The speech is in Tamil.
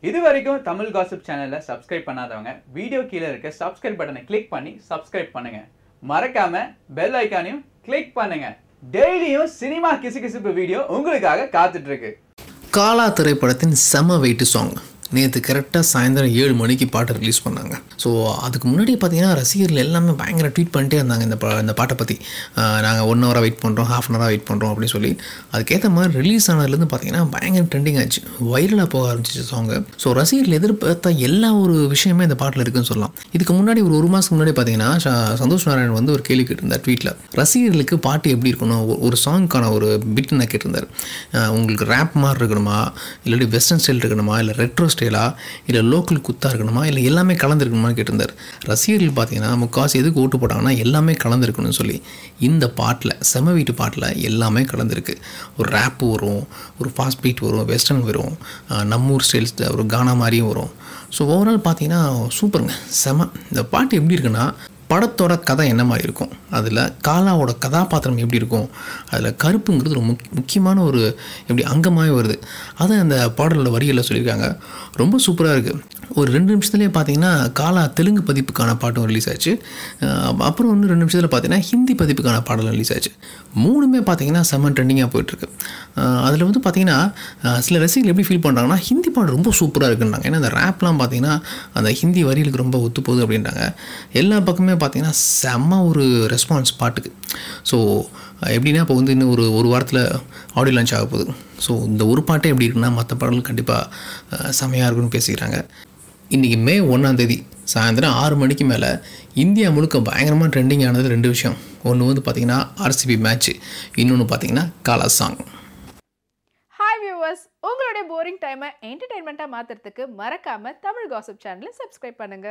இது வரைக்கும் தமிழ் காசிப் சேனலை சப்ஸ்கிரைப் பண்ணாதவங்க வீடியோ கீழே இருக்க சப்ஸ்கிரைப் பட்டனை கிளிக் பண்ணி சப்ஸ்கிரைப் பண்ணுங்க. மறக்காம பெல் ஐகானையும் கிளிக் பண்ணுங்க. டெய்லியும் சினிமா கிசுகிசுப்பு வீடியோ உங்களுக்காக காத்துட்டு இருக்கு. காலா திரைப்படத்தின் செம வெயிட் சாங் நேற்று கரெக்டாக சாயந்தரம் 7 மணிக்கு பாட்டை ரிலீஸ் பண்ணாங்க. ஸோ அதுக்கு முன்னாடி பார்த்தீங்கன்னா ரசிகர்கள் எல்லாமே பயங்கர ட்வீட் பண்ணிட்டே இருந்தாங்க இந்த பாட்டை பற்றி. நாங்கள் 1 ஹவராக வெயிட் பண்ணுறோம், ½ அன் ஹவராக வெயிட் பண்ணுறோம் அப்படின்னு சொல்லி. அதுக்கேற்ற மாதிரி ரிலீஸ் ஆனதுலேருந்து பார்த்தீங்கன்னா பயங்கர ட்ரெண்டிங் ஆச்சு, வைரலாக போக ஆரம்பிச்சிச்சு சாங்கு. ஸோ ரசிகர்கள் எதிர்பார்த்த எல்லா ஒரு விஷயமே இந்த பாட்டில் இருக்குதுன்னு சொல்லலாம். இதுக்கு முன்னாடி ஒரு மாதத்துக்கு முன்னாடி பார்த்தீங்கன்னா சந்தோஷ் நாராயணன் வந்து ஒரு கேள்வி கேட்டிருந்தார் ட்வீட்டில். ரசிகர்களுக்கு பாட்டு எப்படி இருக்கணும், ஒரு சாங்க்கான ஒரு பிட் நான் கேட்டிருந்தார். உங்களுக்கு ரேப் மாதிரி இருக்கணுமா, இல்லாட்டி வெஸ்டர்ன் ஸ்டைல் இருக்கணுமா, இல்லை ரெட்ரோ ஸ்டைலா, இல்லை லோக்கல் குத்தா இருக்கணுமா, இல்லை எல்லாமே கலந்துருக்கணுமான்னு கேட்டிருந்தார். ரசிகர்கள் பார்த்தீங்கன்னா முக்காசு எதுக்கு ஓட்டு போட்டாங்கன்னா எல்லாமே கலந்துருக்கணும்னு சொல்லி. இந்த பாட்டில் செம வீட்டு பாட்டில் எல்லாமே கலந்துருக்கு. ஒரு ரேப்பு வரும், ஒரு ஃபாஸ்ட் பீட் வரும், வெஸ்டர்ன் வரும், நம்மூர் ஸ்டைல்ஸ் ஒரு கானா மாதிரியும் வரும். ஸோ ஓவரால் பார்த்தீங்கன்னா சூப்பருங்க, செம. இந்த பாட்டு எப்படி இருக்குன்னா, படத்தோட கதை என்ன மாதிரி இருக்கும், அதில் காலாவோட கதாபாத்திரம் எப்படி இருக்கும், அதில் கருப்புங்கிறது ஒரு முக்கியமான ஒரு எப்படி அங்கமாகவே வருது. அதை அந்த பாடலோட வரிகளில் சொல்லியிருக்காங்க. ரொம்ப சூப்பராக இருக்குது. ஒரு 2 நிமிஷத்துலேயே பார்த்தீங்கன்னா காலா தெலுங்கு பதிப்புக்கான பாட்டும் ரிலீஸ் ஆச்சு. அப்புறம் 2 நிமிஷத்தில் பார்த்தீங்கன்னா ஹிந்தி பதிப்புக்கான பாடலும் ரிலீஸ் ஆச்சு. 3மே பார்த்தீங்கன்னா செம்ம ட்ரெண்டிங்காக போயிட்டுருக்கு. அதில் வந்து பார்த்தீங்கன்னா சில ரசிகர்கள் எப்படி ஃபீல் பண்ணுறாங்கன்னா ஹிந்தி பாட்டு ரொம்ப சூப்பராக இருக்குன்றாங்க. ஏன்னா அந்த ரேப்லாம் பார்த்தீங்கன்னா அந்த ஹிந்தி வரிகளுக்கு ரொம்ப ஒத்து போகுது அப்படின்றாங்க. எல்லா பக்கமே பார்த்தீங்கன்னா செம்ம ஒரு ரெஸ்பான்ஸ் பாட்டுக்கு. ஸோ எப்படின்னா இப்போ வந்து இன்னும் ஒரு வாரத்தில் ஆடியோ லான்ச் ஆக போகுது. ஸோ இந்த ஒரு பாட்டே எப்படி இருக்குன்னா மற்ற பாடல்கள் கண்டிப்பாக செம்மையாக இருக்குன்னு பேசிக்கிறாங்க. இன்றைக்கி மே 1ஆம் தேதி சாயந்தரம் 6 மணிக்கு மேலே இந்தியா முழுக்க பயங்கரமாக ட்ரெண்டிங் ஆனது 2 விஷயம். ஒன்று வந்து பார்த்திங்கன்னா RCB மேட்ச்சு, இன்னொன்று பார்த்திங்கன்னா காலா சாங். ஹாய் வியூவர்ஸ், உங்களுடைய போரிங் டைமை என்டர்டைன்மெண்ட்டாக மாற்றுறதுக்கு மறக்காமல் தமிழ் காசிப் சேனலை சப்ஸ்கிரைப் பண்ணுங்கள்.